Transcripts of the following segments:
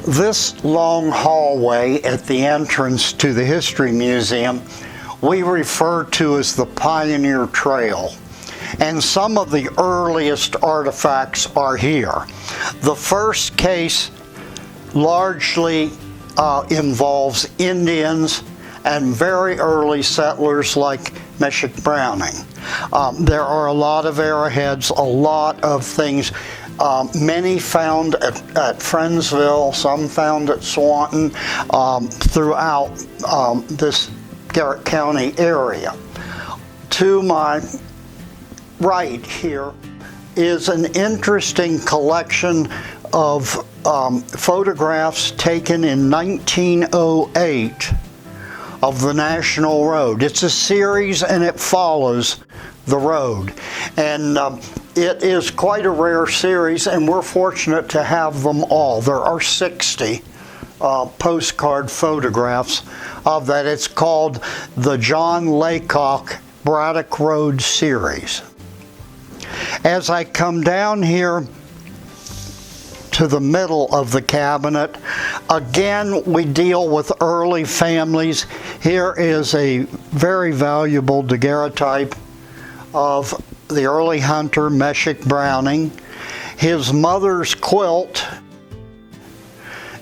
This long hallway at the entrance to the History Museum we refer to as the Pioneer Trail. And some of the earliest artifacts are here. The first case largely involves Indians and very early settlers like Meshach Browning. There are a lot of arrowheads, a lot of things. Many found at Friendsville, some found at Swanton, throughout this Garrett County area. To my right here is an interesting collection of photographs taken in 1908 of the National Road. It's a series and it follows the road. And it is quite a rare series, and we're fortunate to have them all. There are 60 postcard photographs of that. It's called the John Laycock Braddock Road series. As I come down here to the middle of the cabinet, again we deal with early families. Here is a very valuable daguerreotype of the early hunter Meshach Browning. His mother's quilt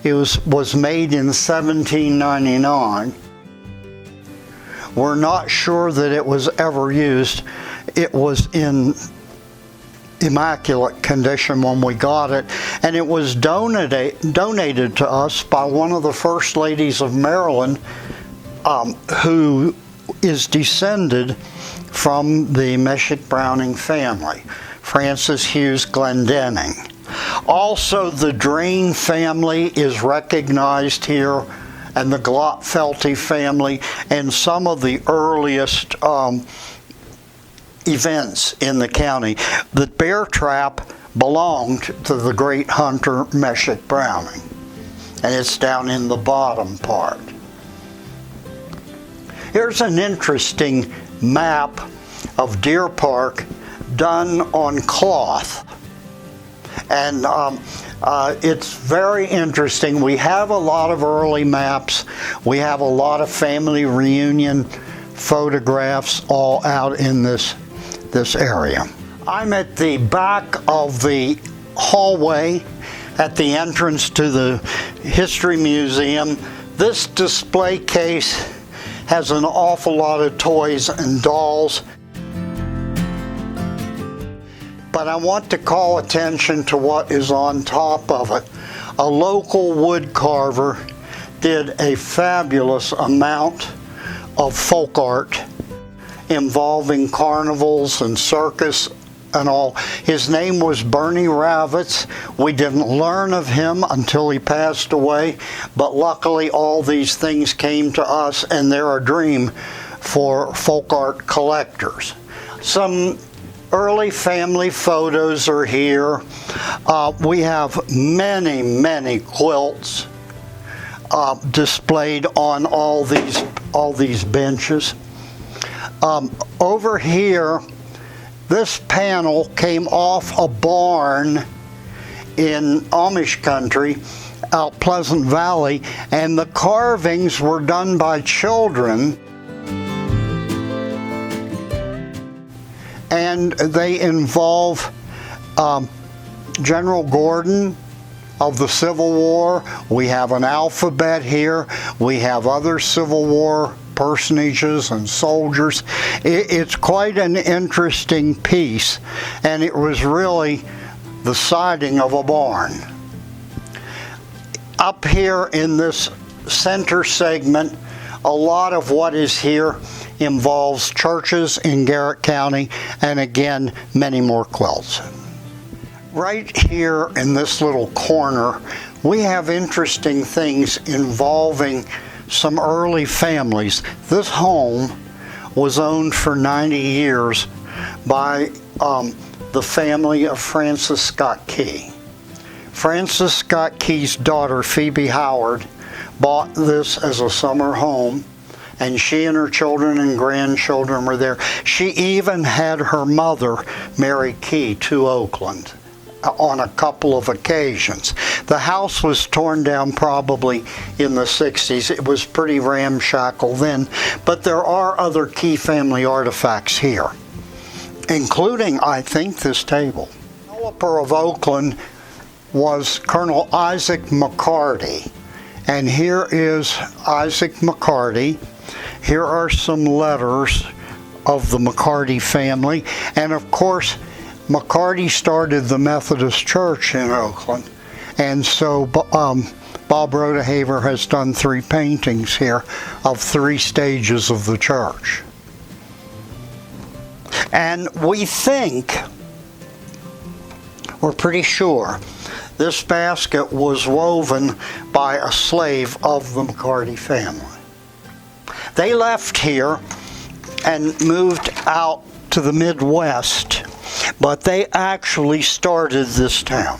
was made in 1799. We're not sure that it was ever used. It was in immaculate condition when we got it, and it was donated to us by one of the first ladies of Maryland, who is descended from the Meshach Browning family, Francis Hughes Glendenning. Also, the Drain family is recognized here, and the Glotfelty family, and some of the earliest events in the county. The bear trap belonged to the great hunter Meshach Browning, and it's down in the bottom part. Here's an interesting map of Deer Park done on cloth, and it's very interesting. We have a lot of early maps. We have a lot of family reunion photographs all out in this area. I'm at the back of the hallway at the entrance to the History Museum. This display case has an awful lot of toys and dolls. But I want to call attention to what is on top of it. A local wood carver did a fabulous amount of folk art involving carnivals and circus and all. His name was Bernie Ravitz. We didn't learn of him until he passed away, but luckily all these things came to us, and they're a dream for folk art collectors. Some early family photos are here. We have many quilts displayed on all these benches. Over here, this panel came off a barn in Amish country out Pleasant Valley, and the carvings were done by children, and they involve General Gordon of the Civil War. We have an alphabet here. We have other Civil War personages and soldiers. It's quite an interesting piece, and it was really the siding of a barn. Up here in this center segment, a lot of what is here involves churches in Garrett County, and again, many more quilts. Right here in this little corner, we have interesting things involving some early families. This home was owned for 90 years by the family of Francis Scott Key. Francis Scott Key's daughter, Phoebe Howard, bought this as a summer home, and she and her children and grandchildren were there. She even had her mother, Mary Key, to Oakland. on a couple of occasions. The house was torn down probably in the 60s. It was pretty ramshackle then, but there are other key family artifacts here, including, I think, this table. The developer of Oakland was Colonel Isaac McCarty, and here is Isaac McCarty. Here are some letters of the McCarty family, and of course McCarty started the Methodist Church in Oakland, and so Bob Rodehaver has done 3 paintings here of 3 stages of the church. And we think, we're pretty sure, this basket was woven by a slave of the McCarty family. They left here and moved out to the Midwest, but they actually started this town.